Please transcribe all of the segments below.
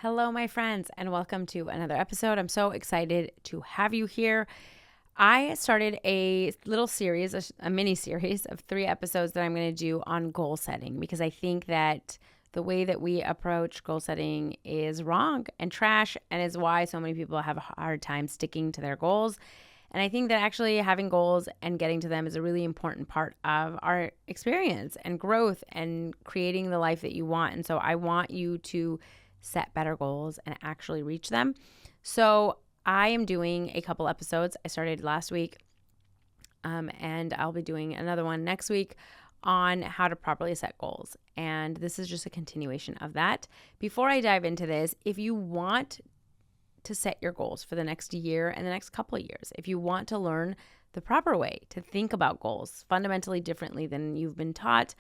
Hello, my friends, and welcome to another episode. I'm so excited to have you here. I started a little series, a mini series of 3 episodes that I'm going to do on goal setting because I think that the way that we approach goal setting is wrong and trash and is why so many people have a hard time sticking to their goals. And I think that actually having goals and getting to them is a really important part of our experience and growth and creating the life that you want. And so I want you to set better goals and actually reach them. So I am doing a couple episodes. I started last week, and I'll be doing another one next week on how to properly set goals. And this is just a continuation of that. Before I dive into this, if you want to set your goals for the next year and the next couple of years, if you want to learn the proper way to think about goals fundamentally differently than you've been taught,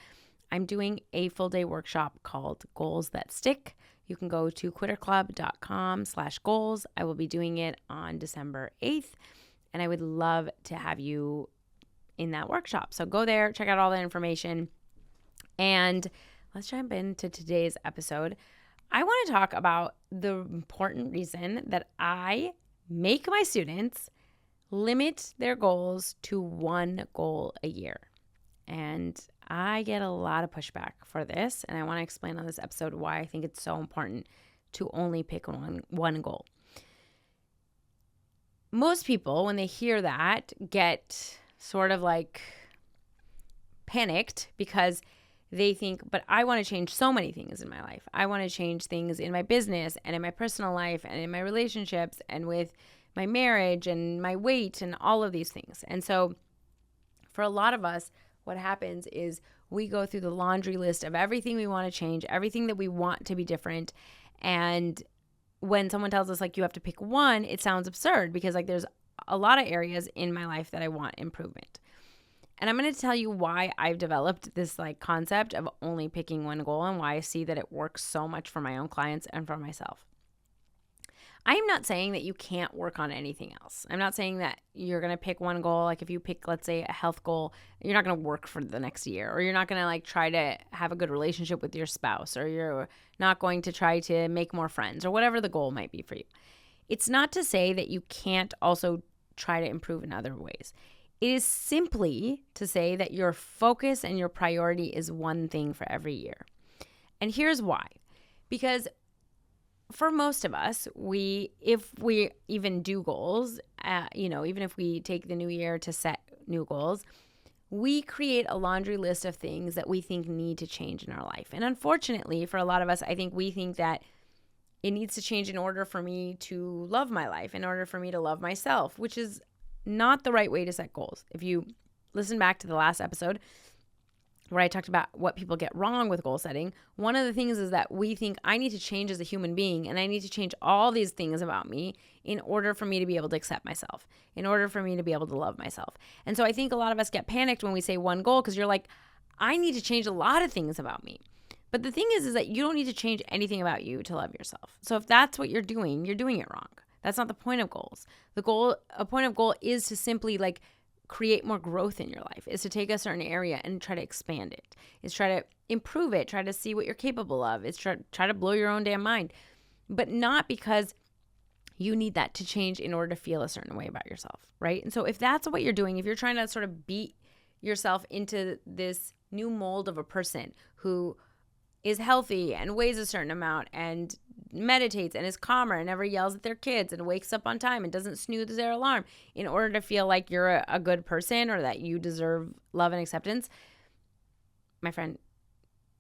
I'm doing a full day workshop called Goals That Stick. You can go to quitterclub.com/goals. I will be doing it on December 8th, and I would love to have you in that workshop. So go there, check out all the information, and let's jump into today's episode. I want to talk about the important reason that I make my students limit their goals to one goal a year. And I get a lot of pushback for this, and I want to explain on this episode why I think it's so important to only pick one goal. Most people, when they hear that, get sort of like panicked because they think, but I want to change so many things in my life. I want to change things in my business and in my personal life and in my relationships and with my marriage and my weight and all of these things. And so for a lot of us, what happens is we go through the laundry list of everything we want to change, everything that we want to be different. And when someone tells us like you have to pick one, it sounds absurd because like there's a lot of areas in my life that I want improvement. And I'm going to tell you why I've developed this like concept of only picking one goal and why I see that it works so much for my own clients and for myself. I am not saying that you can't work on anything else. I'm not saying that you're going to pick one goal. Like if you pick, let's say, a health goal, you're not going to work for the next year, or you're not going to like try to have a good relationship with your spouse, or you're not going to try to make more friends, or whatever the goal might be for you. It's not to say that you can't also try to improve in other ways. It is simply to say that your focus and your priority is one thing for every year. And here's why. Because for most of us, if we even do goals, even if we take the new year to set new goals, we create a laundry list of things that we think need to change in our life. And unfortunately, for a lot of us, I think we think that it needs to change in order for me to love my life, in order for me to love myself, which is not the right way to set goals. If you listen back to the last episode, where I talked about what people get wrong with goal setting, one of the things is that we think I need to change as a human being and I need to change all these things about me in order for me to be able to accept myself, in order for me to be able to love myself. And so I think a lot of us get panicked when we say one goal because you're like, I need to change a lot of things about me. But the thing is that you don't need to change anything about you to love yourself. So if that's what you're doing it wrong. That's not the point of goals. A point of goal is to simply like create more growth in your life, is to take a certain area and try to expand it, is try to improve it, try to see what you're capable of, is try to blow your own damn mind, but not because you need that to change in order to feel a certain way about yourself, right? And so if that's what you're doing, if you're trying to sort of beat yourself into this new mold of a person who is healthy and weighs a certain amount and meditates and is calmer and never yells at their kids and wakes up on time and doesn't snooze their alarm in order to feel like you're a good person or that you deserve love and acceptance, my friend,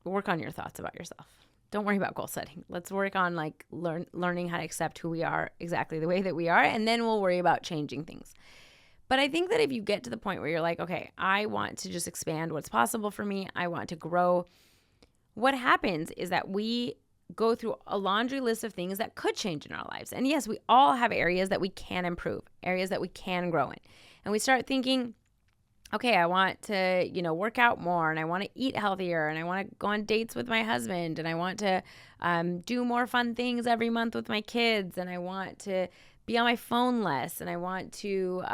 work on your thoughts about yourself. Don't worry about goal setting. Let's work on like learning how to accept who we are exactly the way that we are, and then we'll worry about changing things. But I think that if you get to the point where you're like, okay, I want to just expand what's possible for me, I want to grow, what happens is that we go through a laundry list of things that could change in our lives. And yes, we all have areas that we can improve, areas that we can grow in. And we start thinking, okay, I want to, work out more, and I want to eat healthier, and I want to go on dates with my husband, and I want to do more fun things every month with my kids, and I want to be on my phone less, and I want to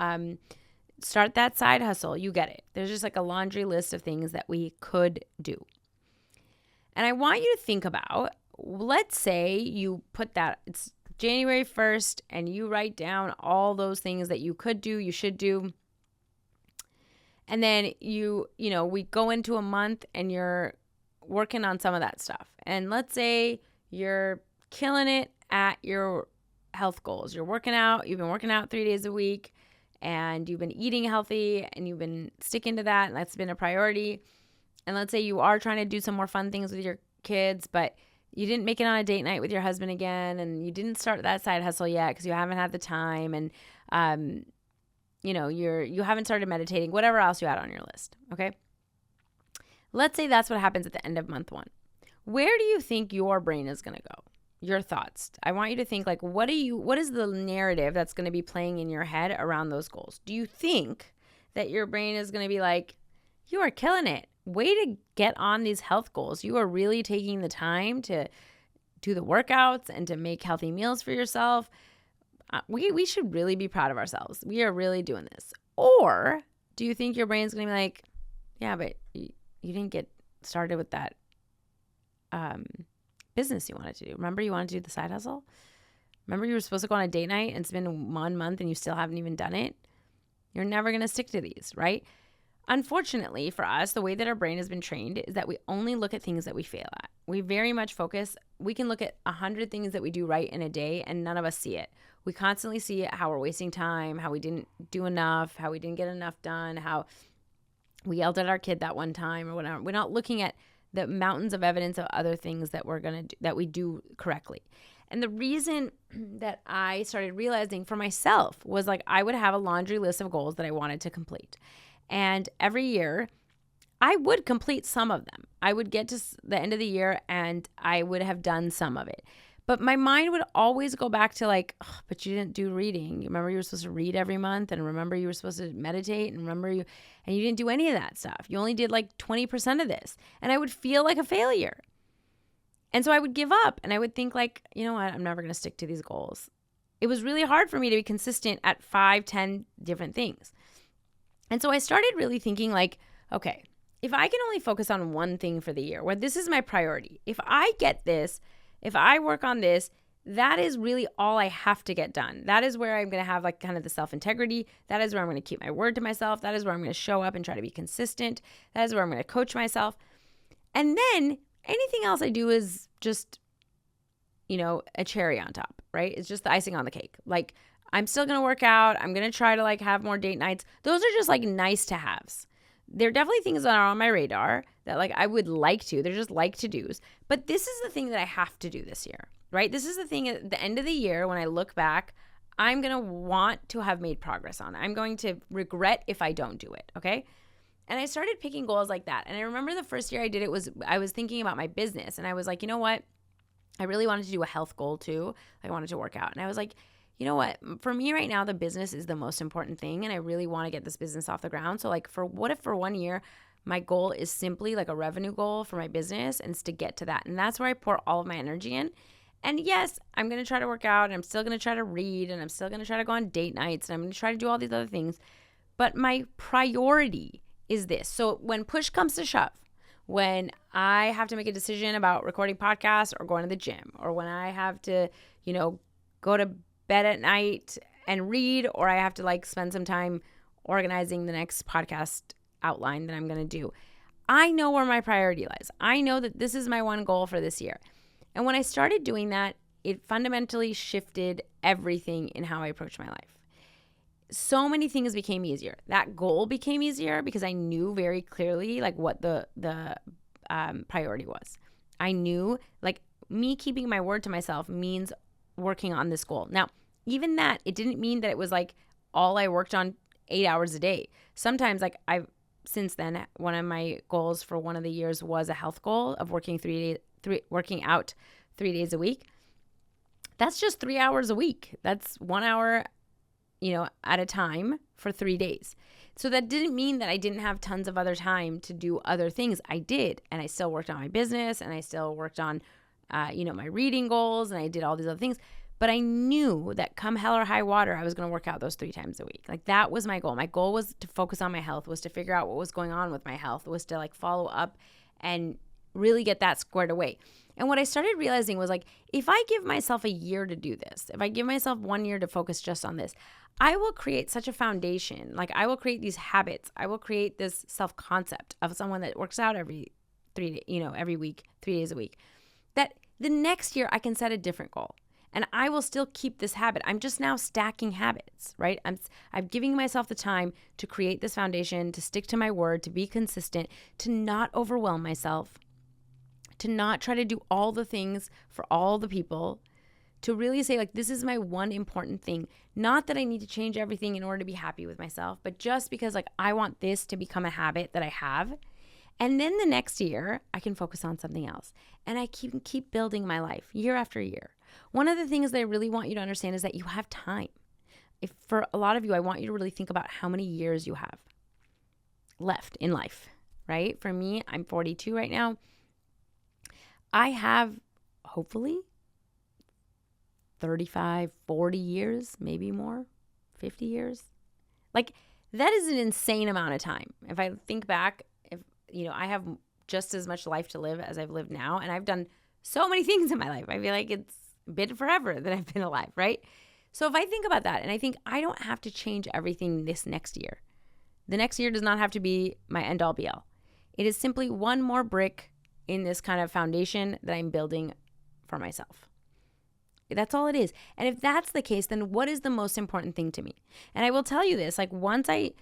start that side hustle. You get it. There's just like a laundry list of things that we could do. And I want you to think about let's say you put that, it's January 1st, and you write down all those things that you could do, you should do. And then we go into a month and you're working on some of that stuff. And let's say you're killing it at your health goals. You've been working out 3 days a week, and you've been eating healthy, and you've been sticking to that, and that's been a priority. And let's say you are trying to do some more fun things with your kids, but you didn't make it on a date night with your husband again, and you didn't start that side hustle yet because you haven't had the time, and you haven't started meditating, whatever else you had on your list, okay? Let's say that's what happens at the end of month 1. Where do you think your brain is going to go? Your thoughts. I want you to think, like, what is the narrative that's going to be playing in your head around those goals? Do you think that your brain is going to be like, you are killing it. Way to get on these health goals. You are really taking the time to do the workouts and to make healthy meals for yourself. We should really be proud of ourselves. We are really doing this. Or do you think your brain's going to be like, yeah, but you didn't get started with that business you wanted to do. Remember you wanted to do the side hustle? Remember you were supposed to go on a date night and it's been 1 month and you still haven't even done it? You're never going to stick to these, right? Unfortunately for us, the way that our brain has been trained is that we only look at things that we fail at. We very much focus. We can look at 100 things that we do right in a day and none of us see it. We constantly see it, how we're wasting time, how we didn't do enough, how we didn't get enough done, how we yelled at our kid that one time or whatever. We're not looking at the mountains of evidence of other things that that we do correctly. And the reason that I started realizing for myself was, like, I would have a laundry list of goals that I wanted to complete. And every year I would complete some of them. I would get to the end of the year and I would have done some of it. But my mind would always go back to, like, oh, but you didn't do reading. You remember you were supposed to read every month, and remember you were supposed to meditate, and you didn't do any of that stuff. You only did like 20% of this. And I would feel like a failure. And so I would give up and I would think, like, you know what? I'm never going to stick to these goals. It was really hard for me to be consistent at 5-10 different things. And so I started really thinking, like, okay, if I can only focus on one thing for the year, where this is my priority, if I get this, if I work on this, that is really all I have to get done. That is where I'm going to have, like, kind of the self-integrity. That is where I'm going to keep my word to myself. That is where I'm going to show up and try to be consistent. That is where I'm going to coach myself. And then anything else I do is just, a cherry on top, right? It's just the icing on the cake. Like, I'm still going to work out. I'm going to try to, like, have more date nights. Those are just, like, nice to haves. They're definitely things that are on my radar that, like, I would like to. They're just like to-dos. But this is the thing that I have to do this year, right? This is the thing at the end of the year when I look back, I'm going to want to have made progress on. I'm going to regret if I don't do it, okay? And I started picking goals like that. And I remember the first year I did it I was thinking about my business. And I was like, you know what? I really wanted to do a health goal too. I wanted to work out. And I was like, you know what? For me right now, the business is the most important thing. And I really want to get this business off the ground. So, like, what if for 1 year, my goal is simply like a revenue goal for my business, and it's to get to that. And that's where I pour all of my energy in. And yes, I'm going to try to work out, and I'm still going to try to read, and I'm still going to try to go on date nights, and I'm going to try to do all these other things. But my priority is this. So when push comes to shove, when I have to make a decision about recording podcasts or going to the gym, or when I have to, go to bed at night and read, or I have to, like, spend some time organizing the next podcast outline that I'm going to do, I know where my priority lies. I know that this is my one goal for this year. And when I started doing that, it fundamentally shifted everything in how I approach my life. So many things became easier. That goal became easier because I knew very clearly, like, what the priority was. I knew, like, me keeping my word to myself means working on this goal. Now, even that, it didn't mean that it was, like, all I worked on 8 hours a day. Sometimes, like, since then, one of my goals for one of the years was a health goal of working out 3 days a week. That's just 3 hours a week. That's 1 hour, at a time for 3 days. So that didn't mean that I didn't have tons of other time to do other things. I did. And I still worked on my business, and I still worked on, my reading goals, and I did all these other things. But I knew that come hell or high water, I was going to work out those 3 times a week. Like, that was my goal. My goal was to focus on my health, was to figure out what was going on with my health, was to, like, follow up and really get that squared away. And what I started realizing was like, if I give myself a year to do this, if I give myself 1 year to focus just on this, I will create such a foundation. Like I will create these habits. I will create this self-concept of someone that works out every week, 3 days a week, that the next year I can set a different goal. And I will still keep this habit. I'm just now stacking habits, right? I'm giving myself the time to create this foundation, to stick to my word, to be consistent, to not overwhelm myself, to not try to do all the things for all the people, to really say like, this is my one important thing. Not that I need to change everything in order to be happy with myself, but just because like I want this to become a habit that I have. And then the next year I can focus on something else. And I keep building my life year after year. One of the things that I really want you to understand is that you have time. If for a lot of you, I want you to really think about how many years you have left in life, right? For me, I'm 42 right now. I have hopefully 35, 40 years, maybe more, 50 years. Like that is an insane amount of time. If I think back, I have just as much life to live as I've lived now. And I've done so many things in my life. I feel like it's been forever that I've been alive, right? So if I think about that and I think I don't have to change everything this next year. The next year does not have to be my end all be all. It is simply one more brick in this kind of foundation that I'm building for myself. That's all it is. And if that's the case, then what is the most important thing to me? And I will tell you this, like once I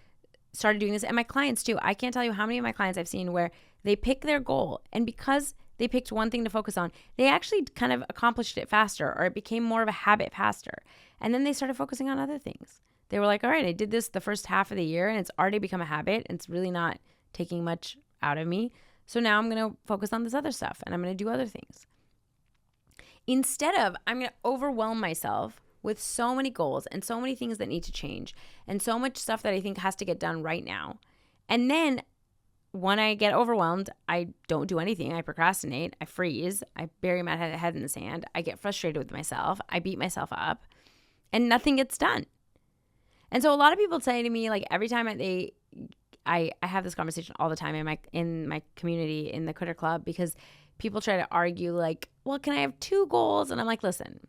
started doing this, and my clients too, I can't tell you how many of my clients I've seen where they pick their goal, and because they picked one thing to focus on, they actually kind of accomplished it faster, or it became more of a habit faster. And then they started focusing on other things. They were like, all right, I did this the first half of the year and it's already become a habit and it's really not taking much out of me. So now I'm going to focus on this other stuff and I'm going to do other things. Instead of, I'm going to overwhelm myself with so many goals and so many things that need to change and so much stuff that I think has to get done right now. And then when I get overwhelmed, I don't do anything. I procrastinate. I freeze. I bury my head in the sand. I get frustrated with myself. I beat myself up and nothing gets done. And so a lot of people say to me, like every time I have this conversation all the time in my community, in the Quitter Club, because people try to argue like, well, can I have 2 goals? And I'm like, listen,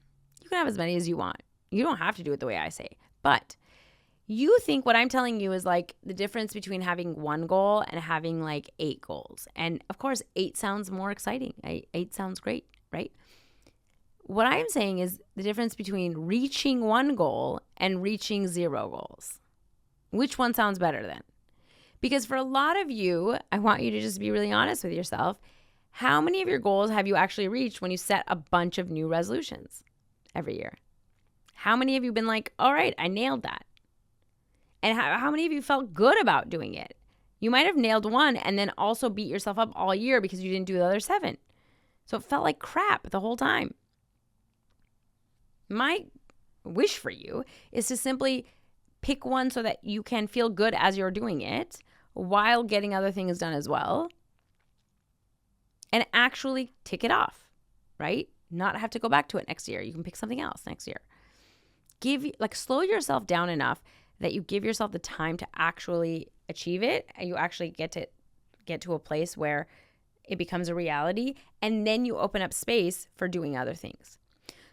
you can have as many as you want. You don't have to do it the way I say. But you think what I'm telling you is like the difference between having 1 goal and having like 8 goals. And of course, 8 sounds more exciting. 8 sounds great, right? What I'm saying is the difference between reaching 1 goal and reaching 0 goals. Which one sounds better then? Because for a lot of you, I want you to just be really honest with yourself. How many of your goals have you actually reached when you set a bunch of new resolutions every year? How many of you been like, all right, I nailed that? And how many of you felt good about doing it? You might have nailed 1 and then also beat yourself up all year because you didn't do the other 7. So it felt like crap the whole time. My wish for you is to simply pick one so that you can feel good as you're doing it while getting other things done as well. And actually tick it off, right? Not have to go back to it next year. You can pick something else next year. Slow yourself down enough that you give yourself the time to actually achieve it and you actually get to a place where it becomes a reality, and then you open up space for doing other things.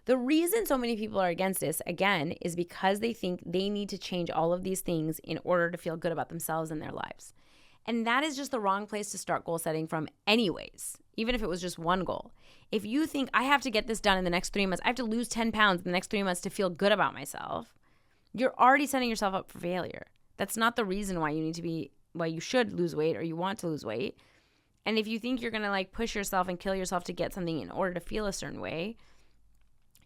The reason so many people are against this, again, is because they think they need to change all of these things in order to feel good about themselves and their lives. And that is just the wrong place to start goal setting from anyways, even if it was just 1 goal. If you think I have to get this done in the next 3 months, I have to lose 10 pounds in the next 3 months to feel good about myself, you're already setting yourself up for failure. That's not the reason why you should lose weight or you want to lose weight. And if you think you're going to like push yourself and kill yourself to get something in order to feel a certain way,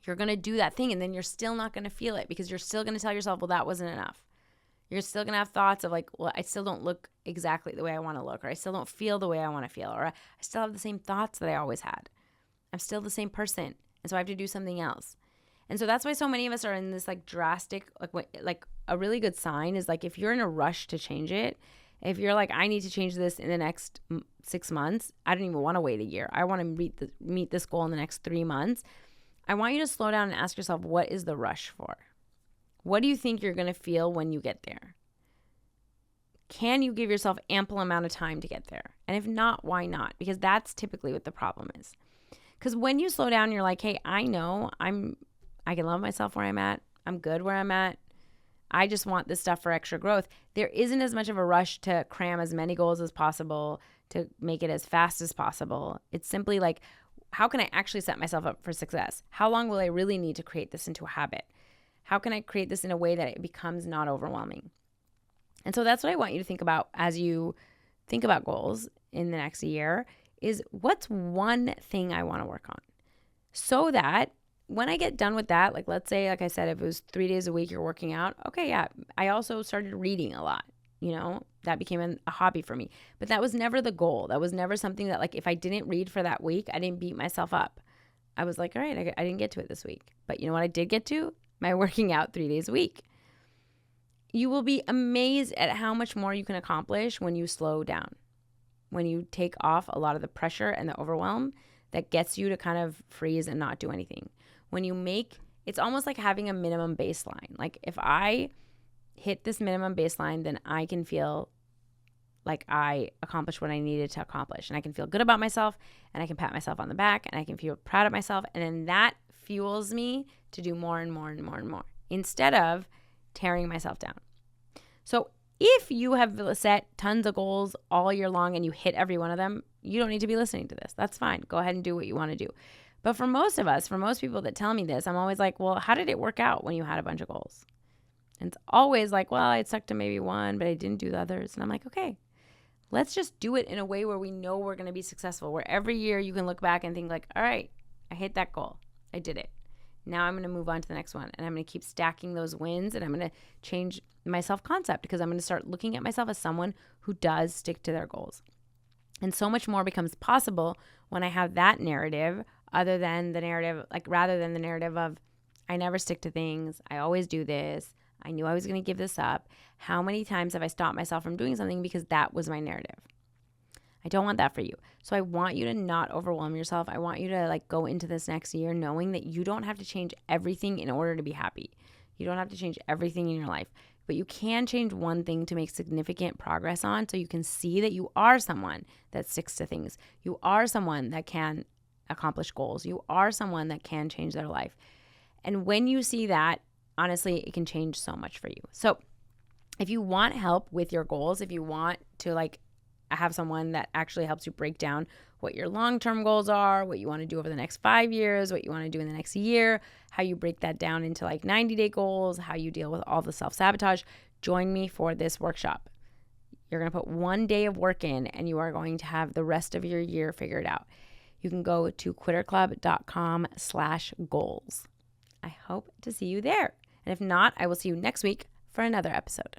you're going to do that thing and then you're still not going to feel it because you're still going to tell yourself, well, that wasn't enough. You're still going to have thoughts of like, well, I still don't look exactly the way I want to look, or I still don't feel the way I want to feel, or I still have the same thoughts that I always had. I'm still the same person. And so I have to do something else. And so that's why so many of us are in this like drastic, like a really good sign is like if you're in a rush to change it, if you're like, I need to change this in the next 6 months, I don't even want to wait a year. I want to meet this goal in the next 3 months. I want you to slow down and ask yourself, what is the rush for? What do you think you're going to feel when you get there? Can you give yourself ample amount of time to get there? And if not, why not? Because that's typically what the problem is. Because when you slow down, you're like, hey, I know I can love myself where I'm at. I'm good where I'm at. I just want this stuff for extra growth. There isn't as much of a rush to cram as many goals as possible, to make it as fast as possible. It's simply like, how can I actually set myself up for success? How long will I really need to create this into a habit? How can I create this in a way that it becomes not overwhelming? And so that's what I want you to think about as you think about goals in the next year is, what's one thing I want to work on? So that when I get done with that, like let's say, like I said, if it was 3 days a week you're working out, okay, yeah. I also started reading a lot, that became a hobby for me. But that was never the goal. That was never something that, like, if I didn't read for that week, I didn't beat myself up. I was like, all right, I didn't get to it this week. But you know what I did get to? My working out 3 days a week. You will be amazed at how much more you can accomplish when you slow down, when you take off a lot of the pressure and the overwhelm that gets you to kind of freeze and not do anything. When you it's almost like having a minimum baseline. Like if I hit this minimum baseline, then I can feel like I accomplished what I needed to accomplish. And I can feel good about myself, and I can pat myself on the back, and I can feel proud of myself. And then that fuels me to do more and more and more and more, instead of tearing myself down. So if you have set tons of goals all year long and you hit every one of them, you don't need to be listening to this. That's fine. Go ahead and do what you want to do. But for most of us, for most people that tell me this, I'm always like, well, how did it work out when you had a bunch of goals? And it's always like, well, I stuck to maybe one, but I didn't do the others. And I'm like, okay, let's just do it in a way where we know we're going to be successful, where every year you can look back and think like, all right, I hit that goal. I did it. Now I'm going to move on to the next one, and I'm going to keep stacking those wins, and I'm going to change my self-concept, because I'm going to start looking at myself as someone who does stick to their goals. And so much more becomes possible when I have that narrative, rather than the narrative of, I never stick to things. I always do this. I knew I was going to give this up. How many times have I stopped myself from doing something because that was my narrative? I don't want that for you. So I want you to not overwhelm yourself. I want you to go into this next year knowing that you don't have to change everything in order to be happy. You don't have to change everything in your life, but you can change one thing to make significant progress on, so you can see that you are someone that sticks to things. You are someone that can accomplish goals. You are someone that can change their life. And when you see that, honestly, it can change so much for you. So if you want help with your goals, if you want to have someone that actually helps you break down what your long-term goals are, what you want to do over the next 5 years, what you want to do in the next year, how you break that down into 90-day goals, how you deal with all the self-sabotage, join me for this workshop. You're going to put 1 day of work in, and you are going to have the rest of your year figured out. You can go to quitterclub.com/goals. I hope to see you there. And if not, I will see you next week for another episode.